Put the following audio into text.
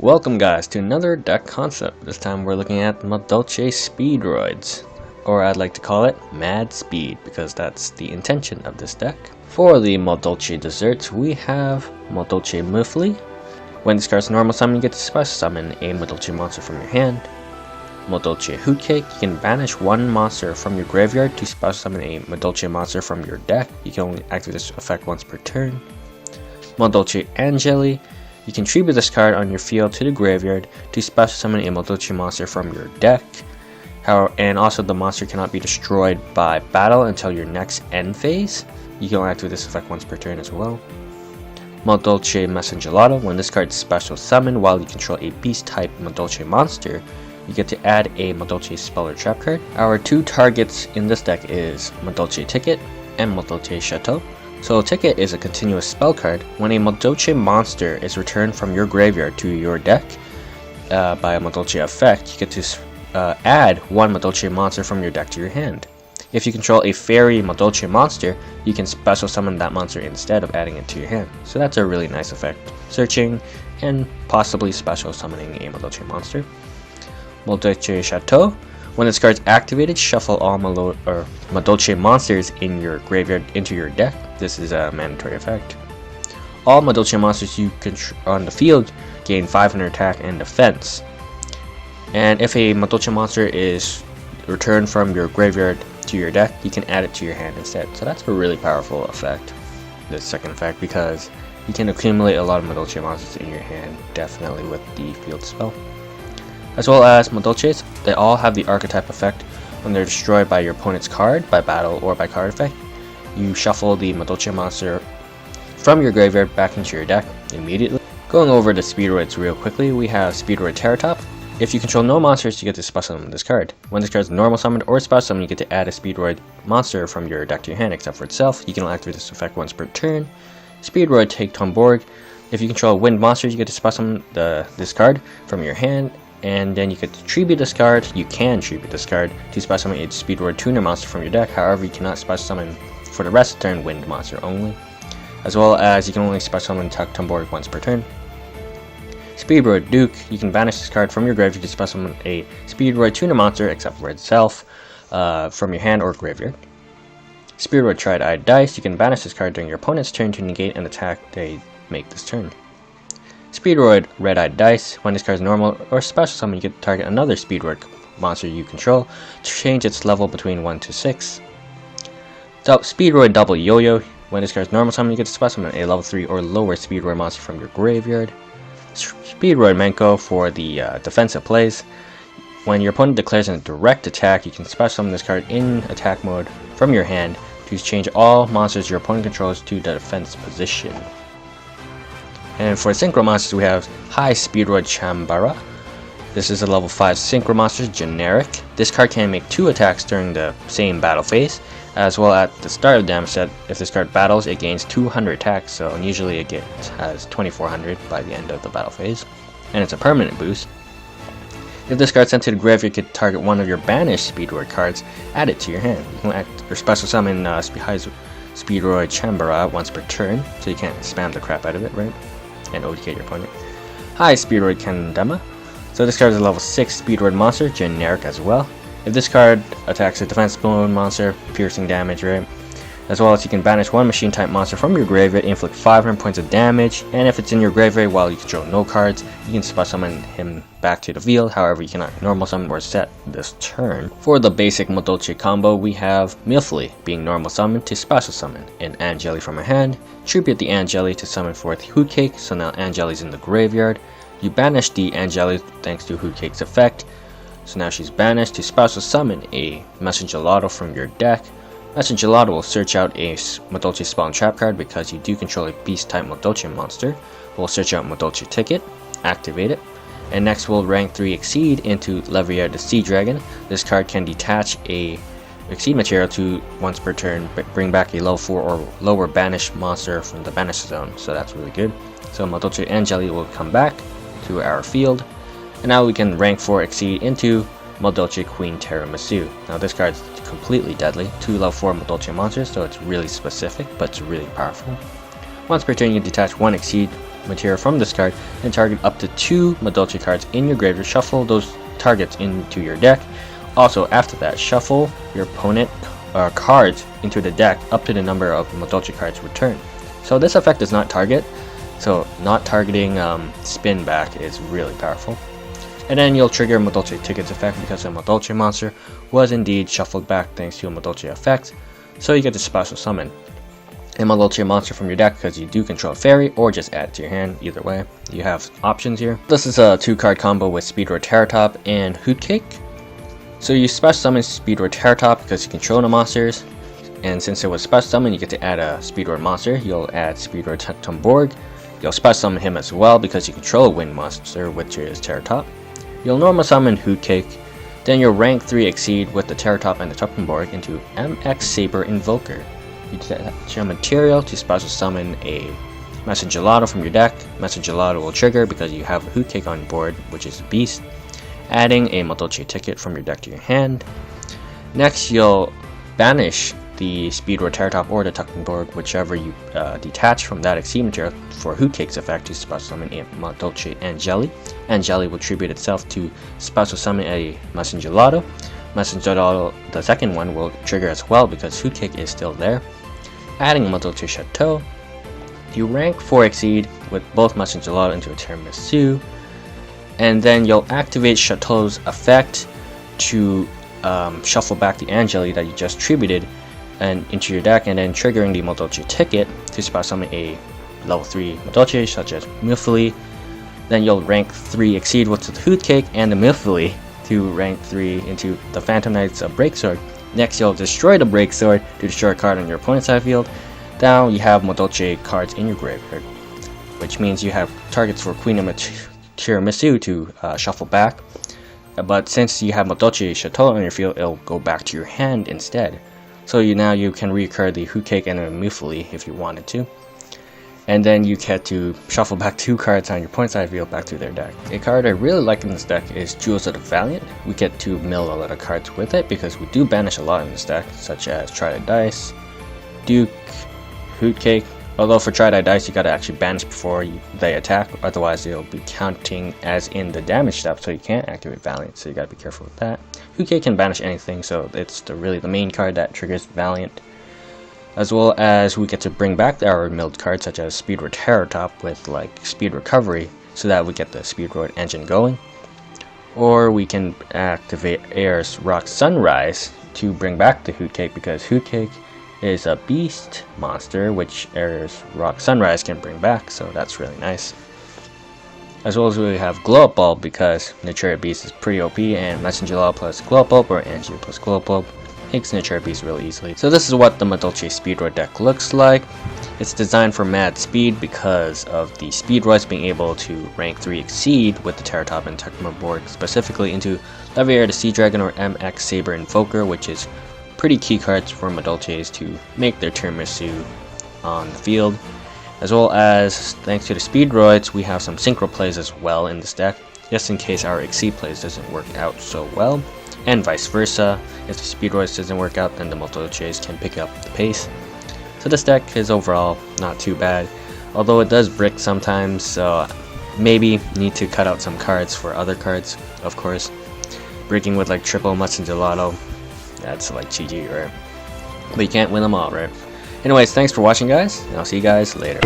Welcome guys to another deck concept. This time we're looking at Madolche Speedroids, or I'd like to call it Mad Speed because that's the intention of this deck. For the Madolche desserts we have Madolche Muffly. When this card's normal summon, you get to special summon a Madolche monster from your hand. Madolche Hootcake, you can banish one monster from your graveyard to special summon a Madolche monster from your deck. You can only activate this effect once per turn. Madolche Angeli, you can tribute this card on your field to the graveyard to special summon a Madolche monster from your deck. And also the monster cannot be destroyed by battle until your next end phase. You can only activate this effect once per turn as well. Madolche Messengelato, when this card is special summoned while you control a beast type Madolche monster, you get to add a Madolche spell or trap card. Our two targets in this deck is Madolche Ticket and Madolche Chateau. So Ticket is a continuous spell card. When a Madolche monster is returned from your graveyard to your deck by a Madolche effect, you get to add one Madolche monster from your deck to your hand. If you control a fairy Madolche monster, you can special summon that monster instead of adding it to your hand. So that's a really nice effect. Searching and possibly special summoning a Madolche monster. Madolche Chateau. When this card is activated, shuffle all Madolche monsters in your graveyard into your deck. This is a mandatory effect. All Madolche monsters you control on the field gain 500 attack and defense. And if a Madolche monster is returned from your graveyard to your deck, you can add it to your hand instead. So that's a really powerful effect, this second effect, because you can accumulate a lot of Madolche monsters in your hand, definitely with the field spell. As well as Madolches, they all have the archetype effect. When they're destroyed by your opponent's card, by battle or by card effect, you shuffle the Madolche monster from your graveyard back into your deck immediately. Going over the Speedroids real quickly, we have Speedroid Terratop. If you control no monsters, you get to special summon this card. When this card is normal summoned or special summoned, you get to add a Speedroid monster from your deck to your hand, except for itself. You can only activate this effect once per turn. Speedroid Take Tomborg. If you control wind monsters, you get to special summon this card from your hand. And then you get to tribute this card. You can tribute this card to special summon a Speedroid Tuner monster from your deck. However, you cannot special summon for the rest of the turn wind monster only. As well as you can only special summon Tuck Tomborg once per turn. Speedroid Duke, you can banish this card from your graveyard to special summon a Speedroid Tuner monster except for itself from your hand or graveyard. Speedroid Tried-Eyed Dice, you can banish this card during your opponent's turn to negate an attack they make this turn. Speedroid Red-Eyed Dice, when this card is normal or special summon, you get to target another Speedroid monster you control to change its level between 1 to 6. Speedroid Double Yo-Yo, when this card is normal summon, you get to special summon a level 3 or lower Speedroid monster from your graveyard. Speedroid Menko for the defensive plays. When your opponent declares a direct attack, you can special summon this card in attack mode from your hand to change all monsters your opponent controls to the defense position. And for Synchro monsters, we have High Speedroid Chambara. This is a level 5 Synchro monster, generic. This card can make 2 attacks during the same battle phase, as well at the start of the damage set. If this card battles, it gains 200 attacks, so usually it has 2400 by the end of the battle phase, and it's a permanent boost. If this card sent to the graveyard, you could target one of your banished Speedroid cards, add it to your hand. You can special summon High Speedroid Chambara once per turn, so you can't spam the crap out of it, right? And OTK your opponent. High Speedroid Kendama. So this card is a level 6 Speedroid monster, generic as well. If this card attacks a defense mode monster, piercing damage, right? As well as you can banish one machine type monster from your graveyard, inflict 500 points of damage, and if it's in your graveyard while you control no cards, you can special summon him back to the field. However, you cannot normal summon or set this turn. For the basic Madolche combo, we have Muffly being normal summoned to special summon an Angeli from her hand, tribute the Angeli to summon forth Hootcake, so now Angeli's in the graveyard. You banish the Angeli thanks to Hootcake's effect, so now she's banished to special summon a Messengelato from your deck. Messengelato will search out a Madolche spell and trap card because you do control a beast type Madolche monster. We'll search out Madolche Ticket, activate it, and next we'll rank 3 Exceed into Levier the Sea Dragon. This card can detach a Exceed material to once per turn, bring back a level 4 or lower banished monster from the banish zone, so that's really good. So Madolche Angeli will come back to our field, and now we can rank 4 Exceed into Madolche Queen Tiramisu. Now this card is completely deadly, 2 level 4 Madolche monsters, so it's really specific, but it's really powerful. Once per turn, you detach 1 Exceed material from this card and target up to 2 Madolche cards in your graveyard. Shuffle those targets into your deck. Also, after that, shuffle your opponent cards into the deck up to the number of Madolche cards returned. So this effect does not target, so not targeting spin back is really powerful. And then you'll trigger Madolche Tickets effect because a Madolche monster was indeed shuffled back thanks to a Madolche effect, so you get to special summon a Madolche monster from your deck because you do control a fairy, or just add it to your hand. Either way, you have options here. This is a 2-card combo with Speedroid Terratop and Hootcake. So you special summon Speedroid Terratop because you control the monsters, and since it was special summon, you get to add a Speedroid monster. You'll add Speedroid Tomborg. You'll special summon him as well because you control a wind monster, which is Terratop. You'll normal summon Hootcake. Then you'll rank 3 Exceed with the Terratop and the Tomborg into MKAlieZ Invoker. You attach your material to special summon a Madolche from your deck. Madolche will trigger because you have a Hootcake on board, which is a beast. Adding a Madolche ticket from your deck to your hand. Next, you'll banish the Speedroid Terratop or the Tomborg, whichever you detach from that Exceed material for Hootcake's effect to special summon a Madolche Angeli. Angeli will tribute itself to special summon a Madolche. Madolche, the second one, will trigger as well because Hootcake is still there. Adding Madolche Chateau, you rank 4 Exceed with both Madolche into a Tiramisu, and then you'll activate Chateau's effect to shuffle back the Angeli that you just tributed and into your deck, and then triggering the Madolche ticket to special summon a level 3 Madolche such as Muffly. Then you'll rank 3 Exceed with the Hootcake and the Muffly to rank 3 into the Phantom Knight's Breaksword. Next, you'll destroy the Breaksword to destroy a card on your opponent's side field. Now you have Madolche cards in your graveyard, which means you have targets for Queen of Tiramisu to shuffle back. But since you have Madolche Chateau on your field, it'll go back to your hand instead. So now you can recur the Hootcake and the Muffly if you wanted to. And then you get to shuffle back 2 cards on your opponent's side field back to their deck. A card I really like in this deck is Jewels of the Valiant. We get to mill a lot of cards with it because we do banish a lot in this deck, such as Trident Dice, Duke, Hootcake. Although for Trident Dice you gotta actually banish before they attack, otherwise they'll be counting as in the damage step, so you can't activate Valiant, so you gotta be careful with that. Hootcake can banish anything, so it's really the main card that triggers Valiant. As well as we get to bring back our milled cards such as Speedroid Terratop with like Speed Recovery, so that we get the Speedroid engine going. Or we can activate Air's Rock Sunrise to bring back the Hootcake because Hootcake is a beast monster which Air's Rock Sunrise can bring back, so that's really nice. As well as we have Glow Up Bulb because Naturia Beast is pretty OP, and Madolche plus Glow Up Bulb or Angie plus Glow Up Bulb makes Naturia Beast really easily. So this is what the Madolche Speedroid deck looks like. It's designed for mad speed because of the Speedroids being able to rank 3 Exceed with the Terratop and Tomborg, specifically into Leviair the Sea Dragon or MKAlieZ Invoker, which is pretty key cards for Madolches to make their Tiramisu on the field. As well as, thanks to the Speedroids, we have some Synchro plays as well in this deck, just in case our Exceed plays doesn't work out so well. And vice versa, if the Speedroids doesn't work out, then the Madolches can pick up the pace. So this deck is overall not too bad, although it does brick sometimes, so maybe need to cut out some cards for other cards, of course. Bricking with like triple Madolche, that's like GG, right? But you can't win them all, right? Anyways, thanks for watching guys, and I'll see you guys later.